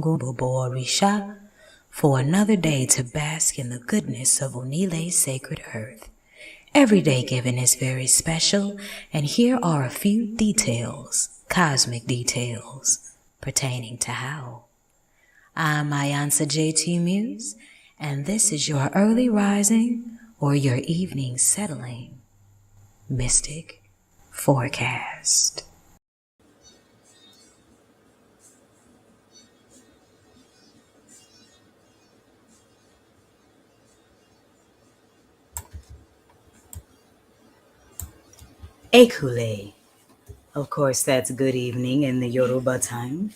Orisha for another day to bask in the goodness of Onile's sacred earth. Every day given is very special, and here are a few details, cosmic details, pertaining to how. I'm Ayansa JT Muse, and this is your early rising or your evening settling mystic forecast. Ekule. Of course, that's good evening in the Yoruba time.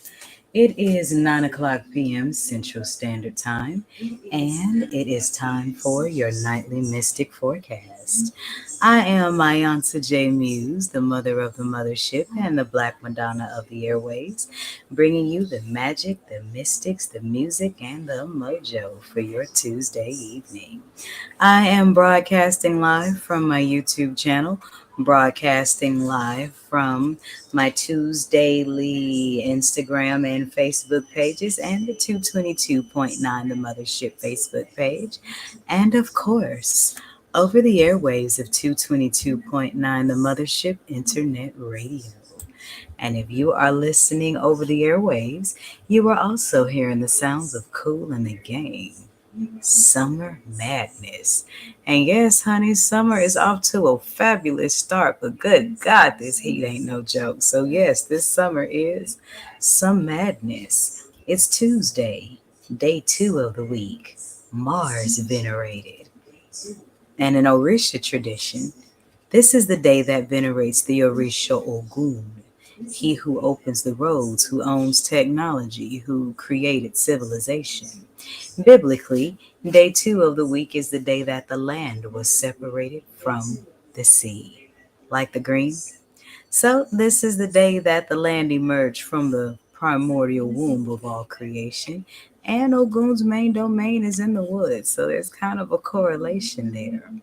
It is 9 o'clock p.m. Central Standard Time, and it is time for your nightly mystic forecast. I am Mayansa J. Muse, the mother of the mothership and the Black Madonna of the airwaves, bringing you the magic, the mystics, the music, and the mojo for your Tuesday evening. I am broadcasting live from my YouTube channel, broadcasting live from my Tuesdaily Instagram and Facebook pages, and the 222.9 The Mothership Facebook page, and of course, over the airwaves of 222.9 The Mothership Internet Radio. And if you are listening over the airwaves, you are also hearing the sounds of Cool and the Gang. Summer madness. And yes, honey, summer is off to a fabulous start, but good God, this heat ain't no joke. So yes, this summer is some madness. It's Tuesday, day 2 of the week, Mars venerated. And in Orisha tradition, this is the day that venerates the Orisha Ogun, he who opens the roads, who owns technology, who created civilization. Biblically, day 2 of the week is the day that the land was separated from the sea, like the green. So this is the day that the land emerged from the primordial womb of all creation, and Ogun's main domain is in the woods, so there's kind of a correlation there.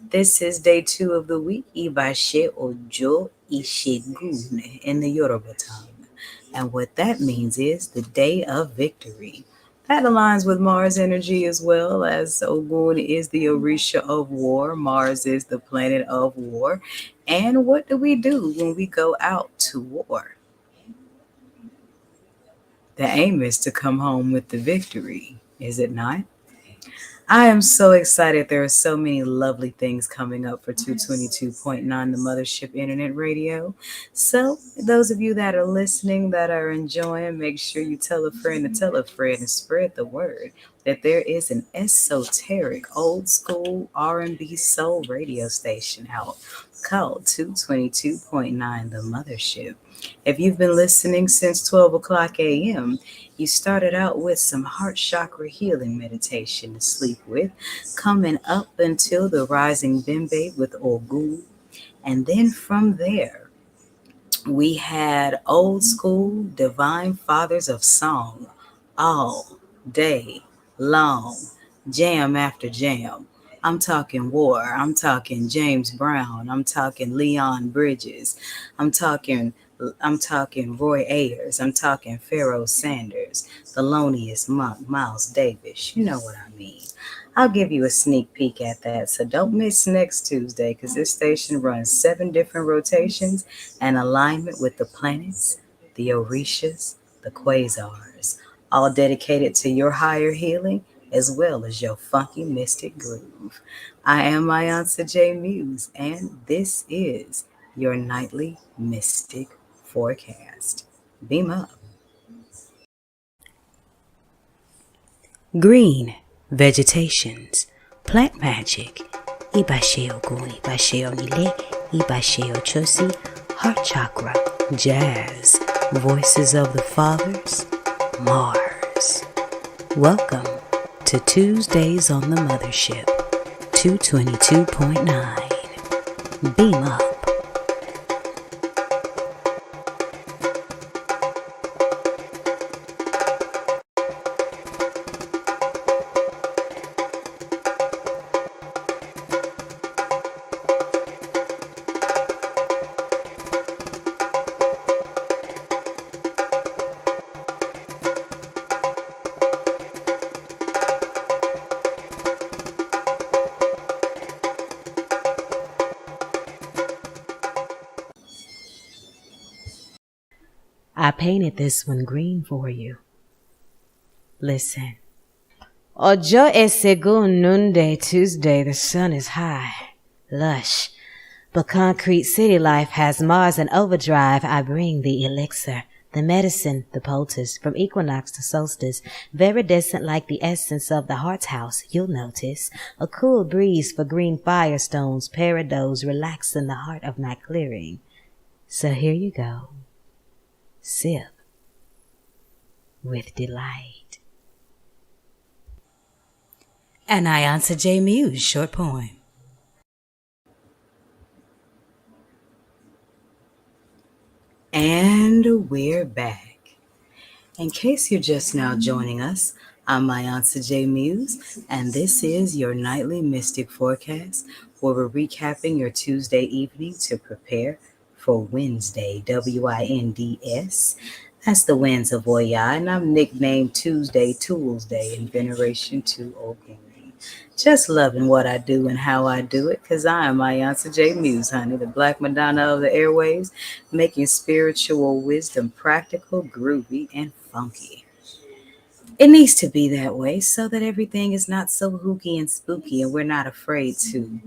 This is day 2 of the week, Ibashe Ojo Ishegun in the Yoruba tongue. And what that means is the day of victory. That aligns with Mars energy as well, as Ogun is the Orisha of war. Mars is the planet of war. And what do we do when we go out to war? The aim is to come home with the victory, is it not? I am so excited. There are so many lovely things coming up for 222.9 The Mothership Internet Radio. So those of you that are listening, that are enjoying, make sure you tell a friend to tell a friend and spread the word that there is an esoteric old school R&B soul radio station out called 222.9 The Mothership. If you've been listening since 12 o'clock a.m., you started out with some heart chakra healing meditation to sleep with, coming up until the rising Bimbe with Ogun. And then from there, we had old school divine fathers of song all day long, jam after jam. I'm talking War, I'm talking James Brown, I'm talking Leon Bridges, I'm talking Roy Ayers, I'm talking Pharaoh Sanders, Thelonious Monk, Miles Davis. You know what I mean. I'll give you a sneak peek at that, so don't miss next Tuesday, because this station runs 7 different rotations and alignment with the planets, the Orishas, the quasars, all dedicated to your higher healing as well as your funky mystic groove. I am Mayansa J. Muse, and this is your nightly mystic forecast. Beam up. Green vegetations, plant magic, Ibashe Ogun, Ibashe Onile, Ibashe Ochosi, heart chakra, jazz, voices of the fathers, Mars. Welcome to Tuesdays on the Mothership, 222.9. Beam up. I painted this one green for you. Listen. Ojo es según noonday, Tuesday, the sun is high, lush. But concrete city life has Mars in overdrive. I bring the elixir, the medicine, the poultice, from equinox to solstice, viridescent like the essence of the heart's house, you'll notice. A cool breeze for green firestones, parados relax in the heart of my clearing. So here you go. Sip with delight. And I answer J. Muse, short poem. And we're back. In case you're just now joining us, I'm Mayansa J. Muse, and this is your nightly mystic forecast, where we're recapping your Tuesday evening to prepare for Wednesday, WINDS. That's the winds of Oya, and I'm nicknamed Tuesday, Tools Day, in veneration to Ogun. Just loving what I do and how I do it, because I am Mayansa J. Muse, honey, the Black Madonna of the airwaves, making spiritual wisdom practical, groovy, and funky. It needs to be that way so that everything is not so hooky and spooky and we're not afraid to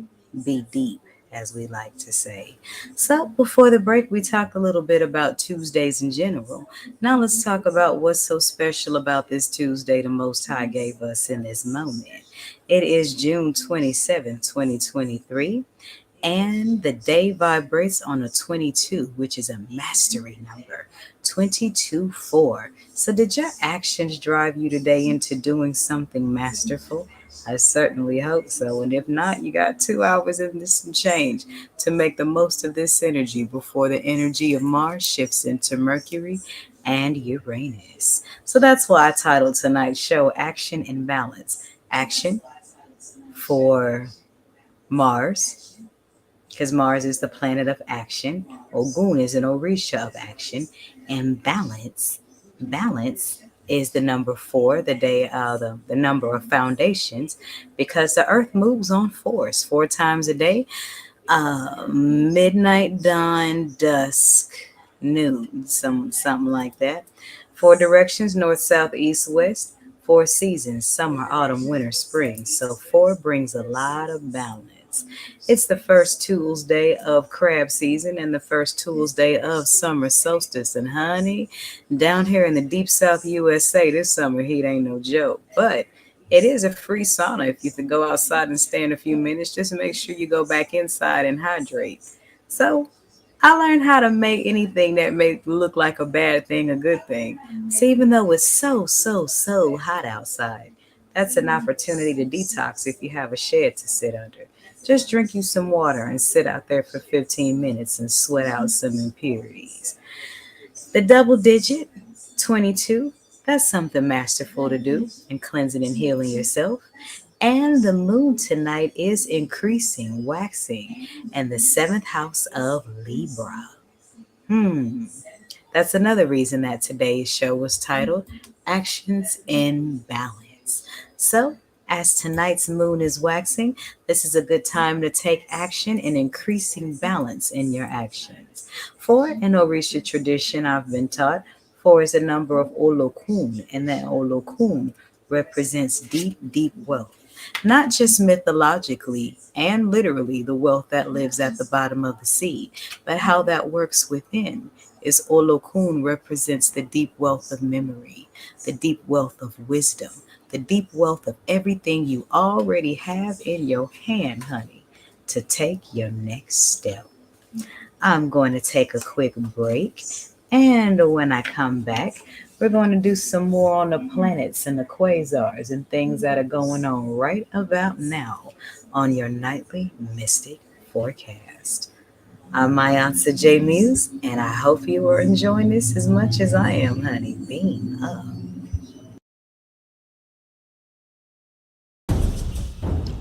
be deep, as we like to say. So before the break, we talked a little bit about Tuesdays in general. Now let's talk about what's so special about this Tuesday the Most High gave us in this moment. It is June 27, 2023. And the day vibrates on a 22, which is a mastery number, 22-4. So did your actions drive you today into doing something masterful? I certainly hope so. And if not, you got 2 hours and some change to make the most of this energy before the energy of Mars shifts into Mercury and Uranus. So that's why I titled tonight's show Action and Balance. Action for Mars, because Mars is the planet of action. Ogun is an Orisha of action. And balance is the number 4, the day, the number of foundations, because the earth moves on 4 times a day. Midnight, dawn, dusk, noon, something like that. 4 directions, north, south, east, west. 4 seasons, summer, autumn, winter, spring. So 4 brings a lot of balance. It's the first Tools Day of crab season and the first Tools Day of summer solstice. And honey, down here in the deep South USA, this summer heat ain't no joke. But it is a free sauna. If you could go outside and stand a few minutes, just make sure you go back inside and hydrate. So I learned how to make anything that may look like a bad thing a good thing. So even though it's so hot outside, that's an opportunity to detox if you have a shed to sit under. Just drink you some water and sit out there for 15 minutes and sweat out some impurities. The double digit, 22, that's something masterful to do in cleansing and healing yourself. And the moon tonight is increasing, waxing, and the 7th house of Libra. That's another reason that today's show was titled Actions in Balance. So, as tonight's moon is waxing, this is a good time to take action in increasing balance in your actions. For an Orisha tradition, I've been taught, 4 is a number of Olokun, and that Olokun represents deep wealth. Not just mythologically and literally the wealth that lives at the bottom of the sea, but how that works within. Is Olokun represents the deep wealth of memory, the deep wealth of wisdom, the deep wealth of everything you already have in your hand, honey, to take your next step. I'm going to take a quick break, and when I come back, we're going to do some more on the planets and the quasars and things that are going on right about now on your nightly mystic forecast. I'm Mayansa J. Muse, and I hope you are enjoying this as much as I am, honey. Beam up.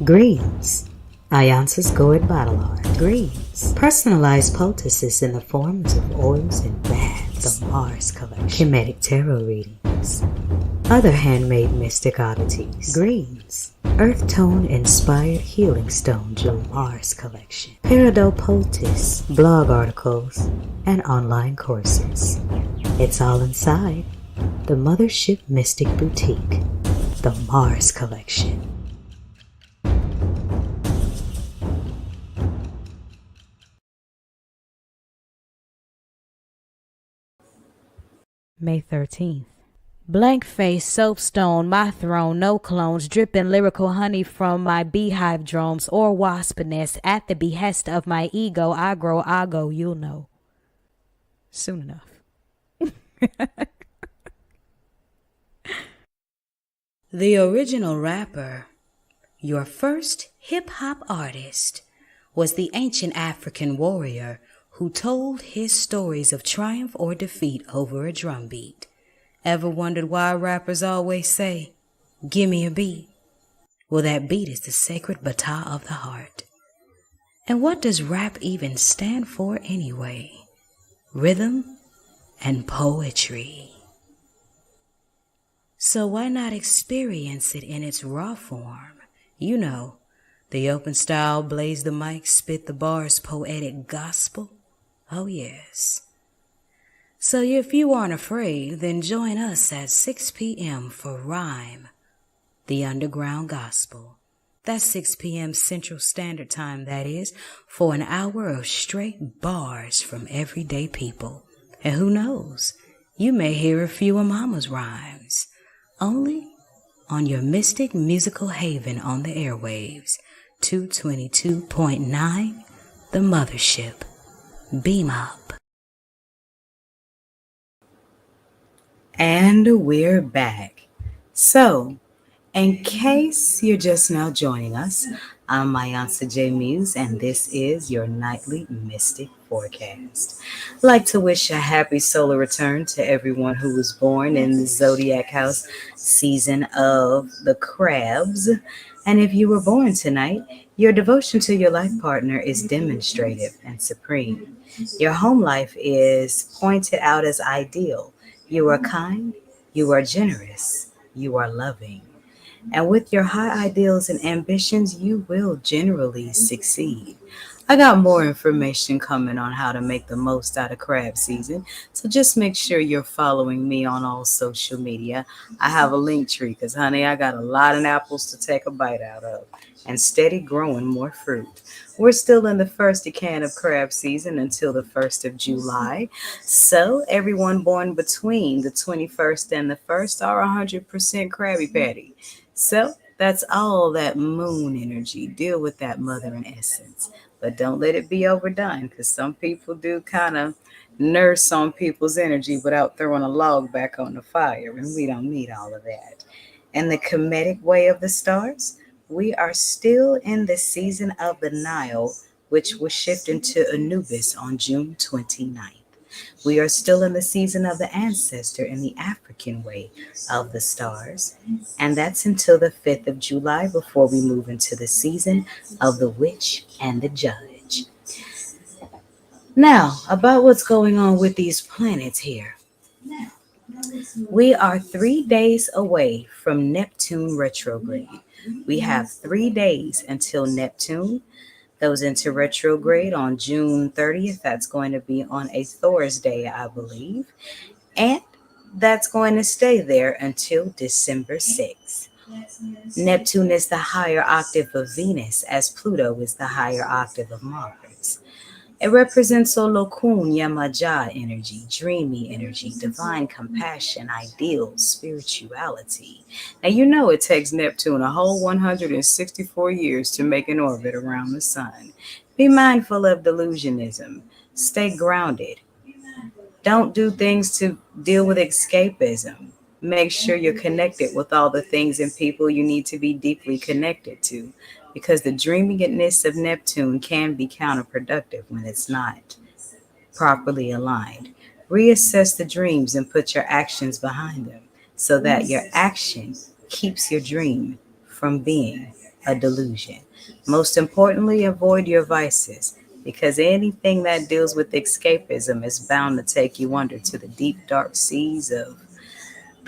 Greens. Ayansa's gourd bottle art. Greens. Personalized poultices in the forms of oils and baths. The Mars Collection. Kemetic tarot readings. Other handmade mystic oddities. Greens. Earth tone inspired healing stone Jewel Mars collection, Peridopolis, blog articles, and online courses. It's all inside the Mothership Mystic Boutique, the Mars collection. May 13th. Blank face, soapstone, my throne, no clones, dripping lyrical honey from my beehive drones or wasp nest. At the behest of my ego, I grow, I go, you'll know. Soon enough. The original rapper, your first hip-hop artist, was the ancient African warrior who told his stories of triumph or defeat over a drum beat. Ever wondered why rappers always say, "Give me a beat"? Well, that beat is the sacred baton of the heart. And what does rap even stand for anyway? Rhythm and poetry. So why not experience it in its raw form? You know, the open style, blaze the mic, spit the bars, poetic gospel. Oh yes. So if you aren't afraid, then join us at 6 p.m. for Rhyme, the Underground Gospel. That's 6 p.m. Central Standard Time, that is, for an hour of straight bars from everyday people. And who knows, you may hear a few of Mama's rhymes, only on your Mystic Musical Haven on the airwaves, 222.9, the Mothership. Beam up. And we're back. So, in case you're just now joining us, I'm Mayansa J. Muse, and this is your nightly Mystic Forecast. I'd like to wish a happy solar return to everyone who was born in the Zodiac House season of the Crabs. And if you were born tonight, your devotion to your life partner is demonstrative and supreme. Your home life is pointed out as ideal. You are kind, you are generous, you are loving. And with your high ideals and ambitions, you will generally succeed. I got more information coming on how to make the most out of crab season, so just make sure you're following me on all social media. I have a link tree because, honey, I got a lot of apples to take a bite out of and steady growing more fruit. We're still in the first can of crab season until the 1st of July. So everyone born between the 21st and the 1st are 100% Krabby Patty. So that's all that moon energy. Deal with that mother in essence. But don't let it be overdone, because some people do kind of nurse on people's energy without throwing a log back on the fire. And we don't need all of that. In the comedic way of the stars, we are still in the season of the Nile, which will shift into Anubis on June 29th. We are still in the season of the ancestor in the African way of the stars, and that's until the 5th of July before we move into the season of the witch and the judge. Now, about what's going on with these planets here. We are 3 days away from Neptune retrograde. We have 3 days until Neptune goes into retrograde on June 30th. That's going to be on a Thursday, I believe. And that's going to stay there until December 6th. Neptune is the higher octave of Venus, as Pluto is the higher octave of Mars. It represents Olokun Yamaja energy, dreamy energy, divine compassion, ideals, spirituality. Now, you know it takes Neptune a whole 164 years to make an orbit around the sun. Be mindful of delusionism. Stay grounded. Don't do things to deal with escapism. Make sure you're connected with all the things and people you need to be deeply connected to, because the dreaminess of Neptune can be counterproductive when it's not properly aligned. Reassess the dreams and put your actions behind them so that your action keeps your dream from being a delusion. Most importantly, avoid your vices, because anything that deals with escapism is bound to take you under to the deep, dark seas of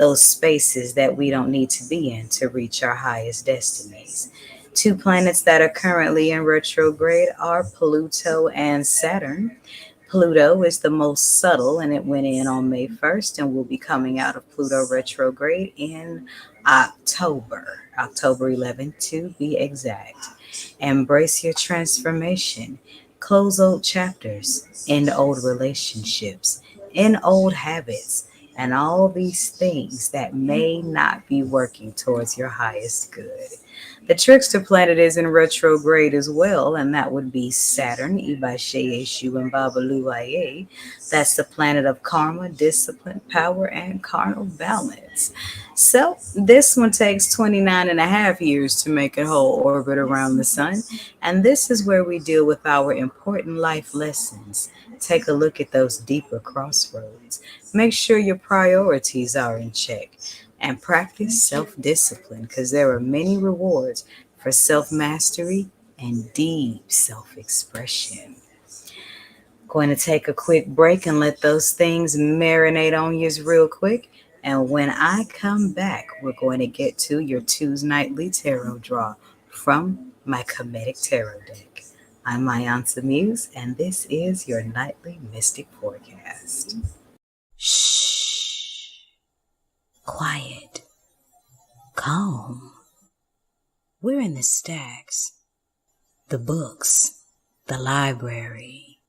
those spaces that we don't need to be in to reach our highest destinies. Two planets that are currently in retrograde are Pluto and Saturn. Pluto is the most subtle, and it went in on May 1st and will be coming out of Pluto retrograde in October 11th to be exact. Embrace your transformation. Close old chapters, end old relationships, end old habits, and all these things that may not be working towards your highest good. The trickster planet is in retrograde as well, and that would be Saturn, Ibashe Eshu, and Babalu. That's the planet of karma, discipline, power, and carnal balance. So this one takes 29 and a half years to make a whole orbit around the sun, and this is where we deal with our important life lessons. Take a look at those deeper crossroads. Make sure your priorities are in check and practice self-discipline because there are many rewards for self-mastery and deep self-expression. Going to take a quick break and let those things marinate on you real quick. And when I come back, we're going to get to your Tuesday nightly tarot draw from my Comedic Tarot deck. I'm Mayansa Muse, and this is your nightly mystic forecast. Shh. Quiet. Calm. We're in the stacks. The books. The library.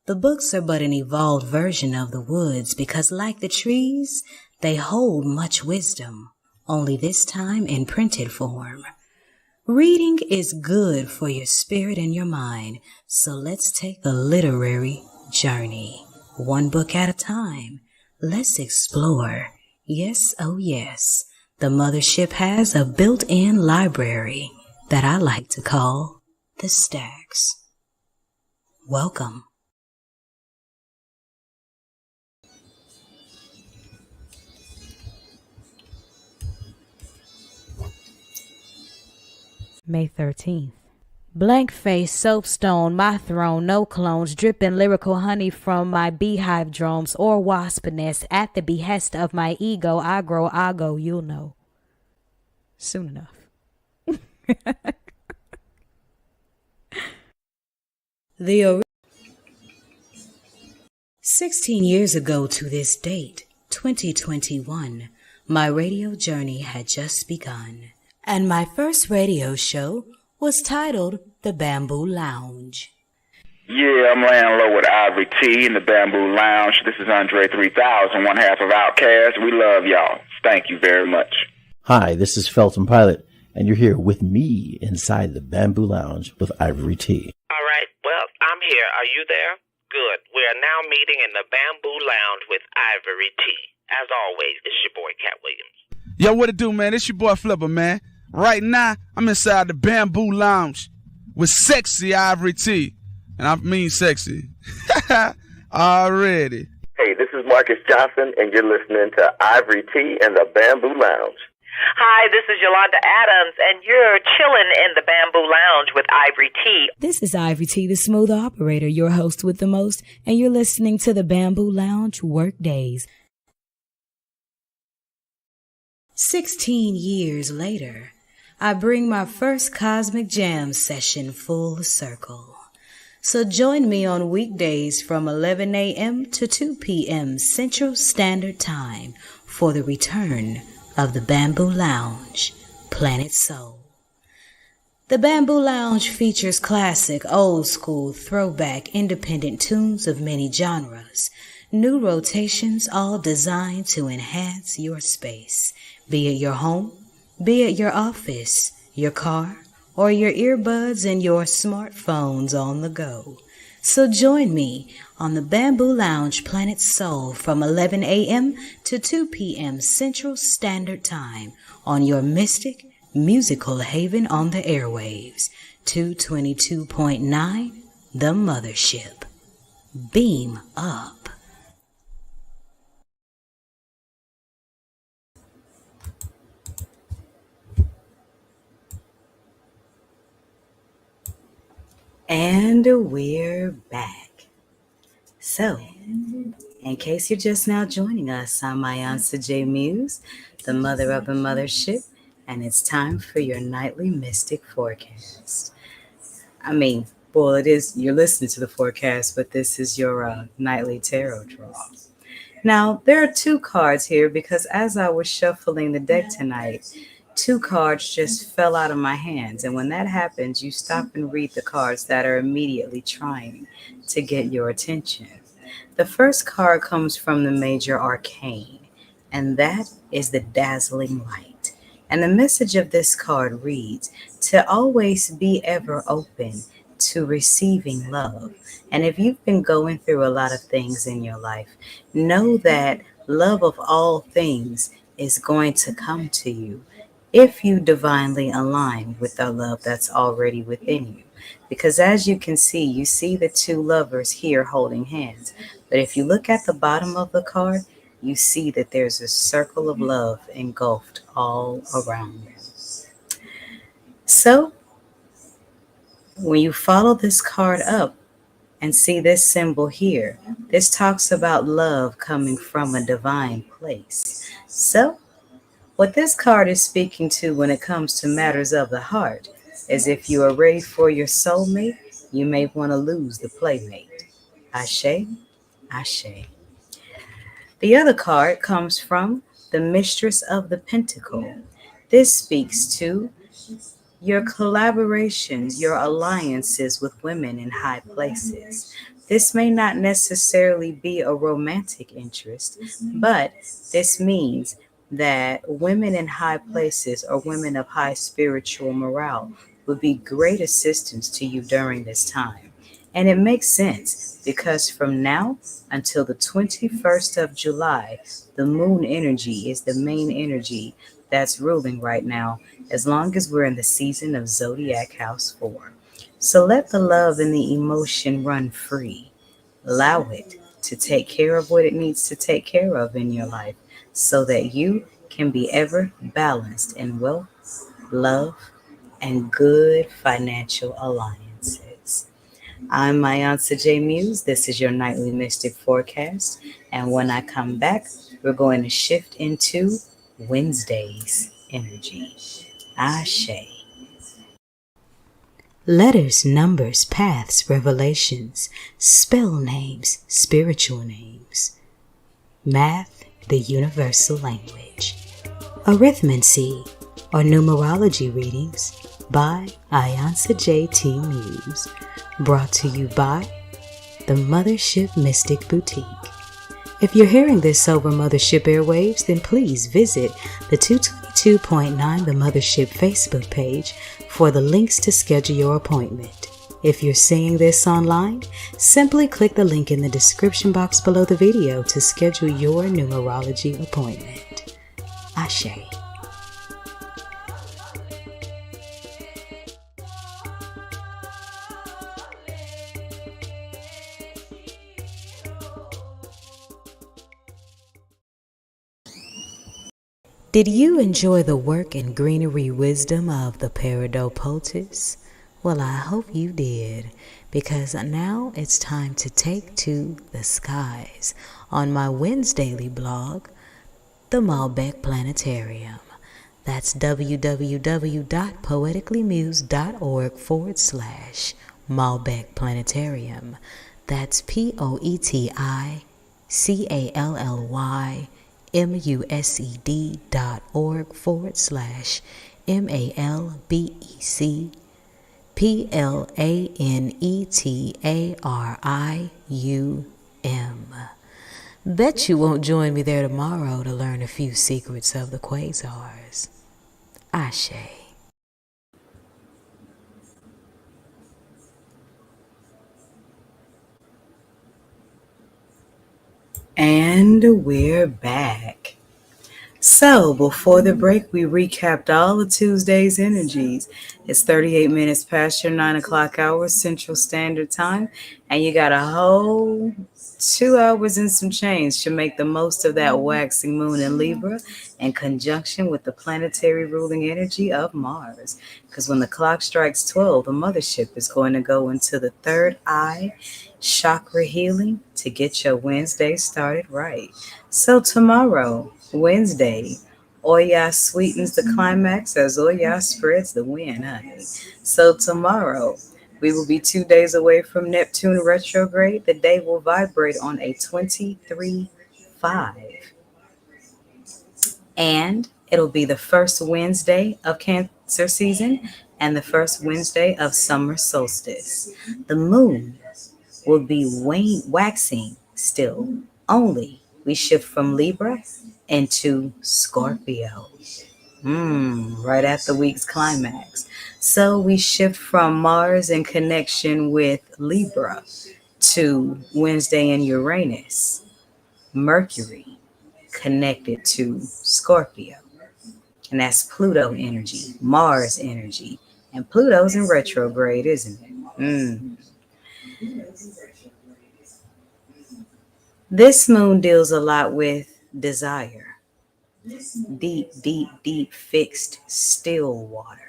The books are but an evolved version of the woods because, like the trees, they hold much wisdom, only this time in printed form. Reading is good for your spirit and your mind, so let's take a literary journey. One book at a time. Let's explore. Yes, oh yes, the mothership has a built-in library that I like to call the stacks. Welcome. May 13th. Blank face, soapstone, my throne, no clones, dripping lyrical honey from my beehive drones or wasp nest. At the behest of my ego, I go, you'll know. Soon enough. The 16 years ago to this date, 2021, my radio journey had just begun. And my first radio show was titled The Bamboo Lounge. Yeah, I'm laying low with Ivory T in the Bamboo Lounge. This is Andre 3000, one half of Outkast. We love y'all. Thank you very much. Hi, this is Felton Pilot, and you're here with me inside the Bamboo Lounge with Ivory T. All right, well, I'm here. Are you there? Good. We are now meeting in the Bamboo Lounge with Ivory T. As always, it's your boy, Cat Williams. Yo, what it do, man? It's your boy, Flipper, man. Right now, I'm inside the Bamboo Lounge with sexy Ivory T. And I mean sexy. Already. Hey, this is Marcus Johnson, and you're listening to Ivory T and the Bamboo Lounge. Hi, this is Yolanda Adams, and you're chilling in the Bamboo Lounge with Ivory T. This is Ivory T, the smooth operator, your host with the most, and you're listening to the Bamboo Lounge Workdays. 16 years later, I bring my first Cosmic Jam session full circle. So join me on weekdays from 11 a.m. to 2 p.m. Central Standard Time for the return of the Bamboo Lounge, Planet Soul. The Bamboo Lounge features classic, old school, throwback, independent tunes of many genres, new rotations all designed to enhance your space, be it your home, be it your office, your car, or your earbuds and your smartphones on the go. So join me on the Bamboo Lounge Planet Soul from 11 a.m. to 2 p.m. Central Standard Time on your mystic musical haven on the airwaves, 222.9 The Mothership. Beam up. And we're back. So, In case you're just now joining us, I'm Ayansa J. Muse, the mother of the mothership, and it's time for your nightly mystic forecast. Well, it is, you're listening to the forecast, but this is your nightly tarot draw. Now, there are two cards here because as I was shuffling the deck tonight, two cards just fell out of my hands. And when that happens, you stop and read the cards that are immediately trying to get your attention. The first card comes from the major arcane, and that is the dazzling light. And the message of this card reads to always be ever open to receiving love. And if you've been going through a lot of things in your life, know that love of all things is going to come to you if you divinely align with the love that's already within you. Because as you can see, you see the two lovers here holding hands. But if you look at the bottom of the card, you see that there's a circle of love engulfed all around them. So when you follow this card up and see this symbol here, this talks about love coming from a divine place. So what this card is speaking to when it comes to matters of the heart is if you are ready for your soulmate, you may want to lose the playmate. Ashe, ashe. The other card comes from the Mistress of the Pentacle. This speaks to your collaborations, your alliances with women in high places. This may not necessarily be a romantic interest, but this means that women in high places or women of high spiritual morale would be great assistance to you during this time. And it makes sense because from now until the 21st of July, the moon energy is the main energy that's ruling right now, as long as we're in the season of Zodiac House 4. So let the love and the emotion run free. Allow it to take care of what it needs to take care of in your life so that you can be ever balanced in wealth, love, and good financial alliances. I'm Mayansa J. Muse. This is your nightly mystic forecast. And when I come back, we're going to shift into Wednesday's energy. Ashe. Letters, numbers, paths, revelations, spell names, spiritual names. Math, the universal language. Arithmancy, or numerology readings by Ayansa J.T. Muse. Brought to you by the Mothership Mystic Boutique. If you're hearing this over Mothership airwaves, then please visit the 222.9 The Mothership Facebook page for the links to schedule your appointment. If you're seeing this online, simply click the link in the description box below the video to schedule your numerology appointment. Ashe. Did you enjoy the work and greenery wisdom of the Peridot poultice? Well, I hope you did, because now it's time to take to the skies on my Wednesdaily blog, the Malbec Planetarium. That's www.poeticallymuse.org/Malbec Planetarium. That's POETICALLYMUSED.org/MALBECPlanetarium. Bet you won't join me there tomorrow to learn a few secrets of the quasars. Ashe. And we're back. So, before the break, we recapped all of Tuesday's energies. It's 38 minutes past your 9 o'clock hour Central Standard Time, and you got a whole 2 hours and some change should make the most of that waxing moon in Libra in conjunction with the planetary ruling energy of Mars. Because when the clock strikes 12, the mothership is going to go into the third eye chakra healing to get your Wednesday started right. So tomorrow, Wednesday, Oya sweetens the climax as Oya spreads the wind, honey. So tomorrow, we will be 2 days away from Neptune retrograde. The day will vibrate on a 23/5. And it'll be the first Wednesday of Cancer season and the first Wednesday of summer solstice. The moon will be waxing still, only we shift from Libra into Scorpio. Right at the week's climax. So we shift from Mars in connection with Libra to Wednesday in Uranus, Mercury connected to Scorpio. And that's Pluto energy, Mars energy. And Pluto's in retrograde, isn't it? This moon deals a lot with desire. Deep, deep, deep, fixed, still water.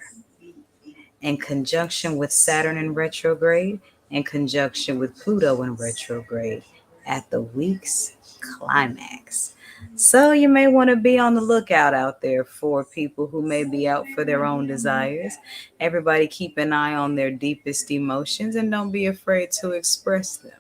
In conjunction with Saturn in retrograde, in conjunction with Pluto in retrograde at the week's climax. So you may want to be on the lookout out there for people who may be out for their own desires. Everybody keep an eye on their deepest emotions and don't be afraid to express them.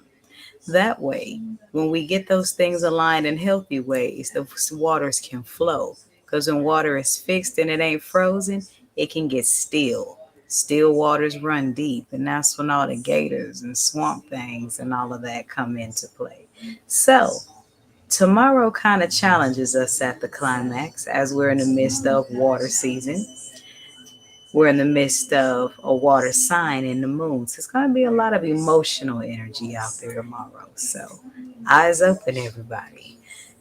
That way, when we get those things aligned in healthy ways, the waters can flow. Because when water is fixed and it ain't frozen, it can get still. Still waters run deep, and that's when all the gators and swamp things and all of that come into play. So, tomorrow kind of challenges us at the climax as we're in the midst of water season. We're in the midst of a water sign in the moon. So it's going to be a lot of emotional energy out there tomorrow. So eyes open, everybody.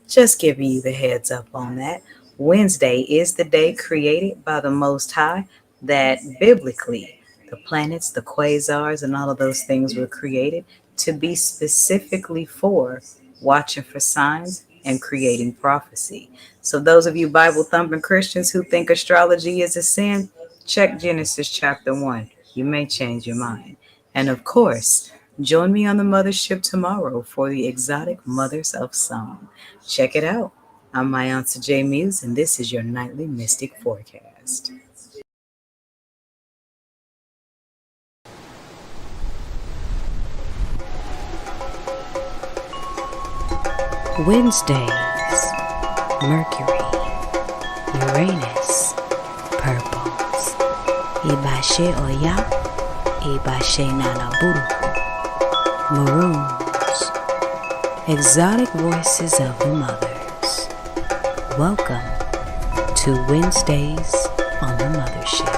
Just giving you the heads up on that. Wednesday is the day created by the Most High that biblically the planets, the quasars, and all of those things were created to be specifically for watching for signs and creating prophecy. So those of you Bible-thumping Christians who think astrology is a sin, check Genesis chapter 1. You may change your mind. And of course, join me on the mothership tomorrow for the Exotic Mothers of Song. Check it out. I'm my Auntie J Muse, and this is your nightly mystic forecast. Wednesdays, Mercury, Uranus, purples, Ibashe Oya, Ibashe Nanaburuku, maroons, exotic voices of the mothers. Welcome to Wednesdays on the Mothership,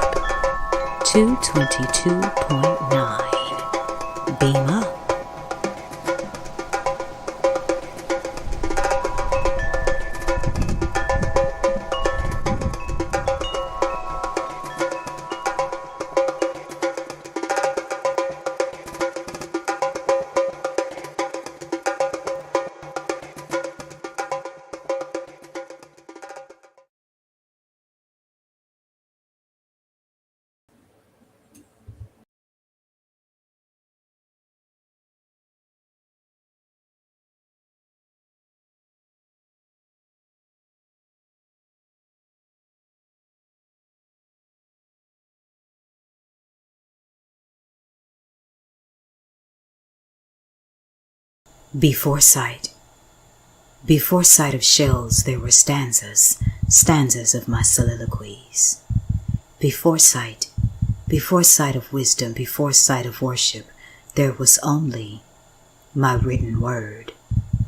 222.9. Beam up. Before sight of shells there were stanzas of my soliloquies. Before sight of wisdom, before sight of worship, there was only my written word,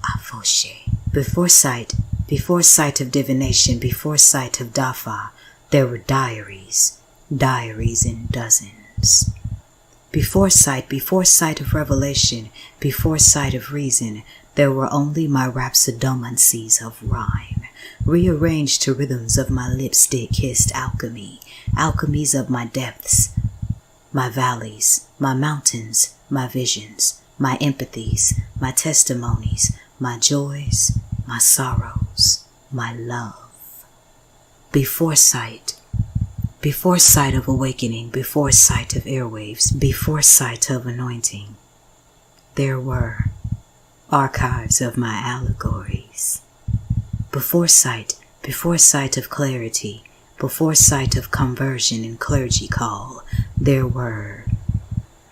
Afoshe. Before sight of divination, before sight of Dafa, there were diaries in dozens. Before sight of revelation, before sight of reason, there were only my rhapsodomancies of rhyme, rearranged to rhythms of my lipstick-kissed alchemies of my depths, my valleys, my mountains, my visions, my empathies, my testimonies, my joys, my sorrows, my love. Before sight of awakening, before sight of airwaves, before sight of anointing, there were archives of my allegories. Before sight of clarity, before sight of conversion and clergy call, there were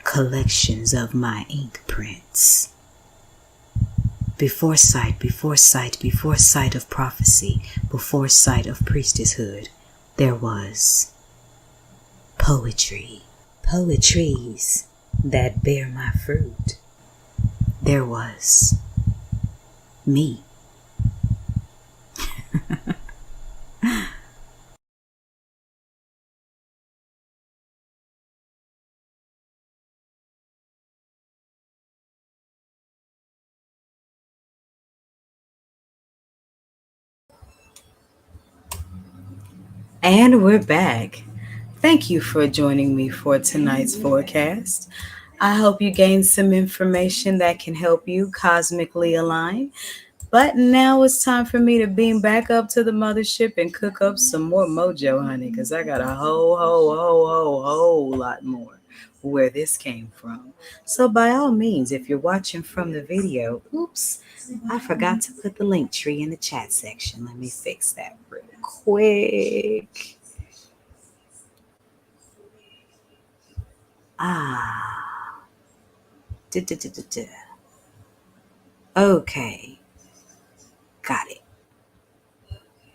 collections of my ink prints. Before sight of prophecy, before sight of priestesshood, there was poetry, poetries that bear my fruit. There was me. And we're back. Thank you for joining me for tonight's forecast. I hope you gained some information that can help you cosmically align. But now it's time for me to beam back up to the mothership and cook up some more mojo, honey, because I got a whole lot more where this came from. So by all means, if you're watching from the video, oops, I forgot to put the link tree in the chat section. Let me fix that real quick. Okay, got it.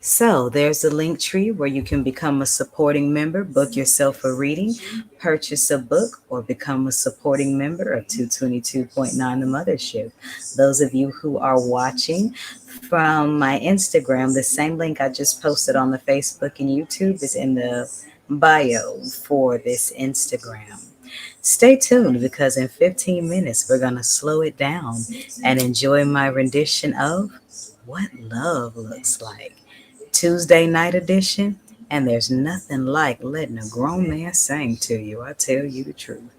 So there's the link tree where you can become a supporting member, book yourself a reading, purchase a book, or become a supporting member of 222.9 The Mothership. Those of you who are watching from my Instagram, the same link I just posted on the Facebook and YouTube is in the bio for this Instagram. Stay tuned because in 15 minutes we're going to slow it down and enjoy my rendition of What Love Looks Like. Tuesday night edition, and there's nothing like letting a grown man sing to you, I tell you the truth.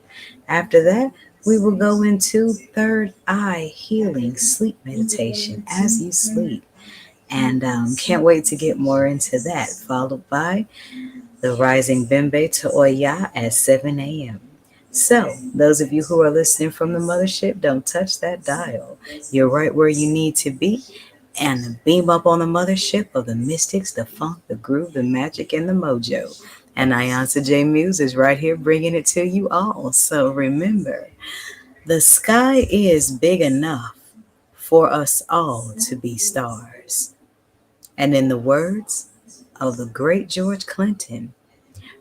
After that, we will go into third eye healing sleep meditation as you sleep, and can't wait to get more into that, followed by the rising Bembe to Oya at 7 a.m. So, those of you who are listening from the mothership, don't touch that dial. You're right where you need to be. And beam up on the mothership of the mystics, the funk, the groove, the magic, and the mojo. And Ayansa J. Muse is right here bringing it to you all. So remember, the sky is big enough for us all to be stars. And in the words of the great George Clinton,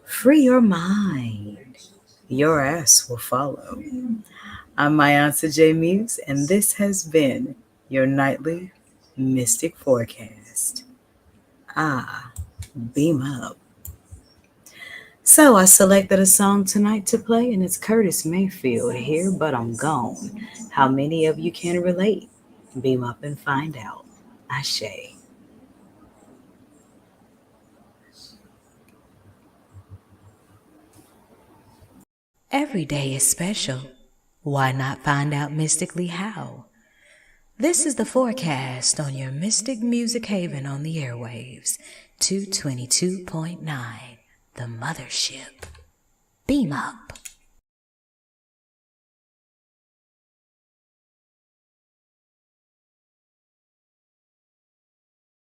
free your mind, your ass will follow. I'm Ayansa J. Muse, and this has been your nightly Mystic Forecast. Beam up. So I selected a song tonight to play, and it's Curtis Mayfield, Here But I'm Gone. How many of you can relate? Beam up and find out. Ashe. Every day is special. Why not find out mystically how? This is the forecast on your Mystic Music Haven on the airwaves, 222.9, The Mothership. Beam up.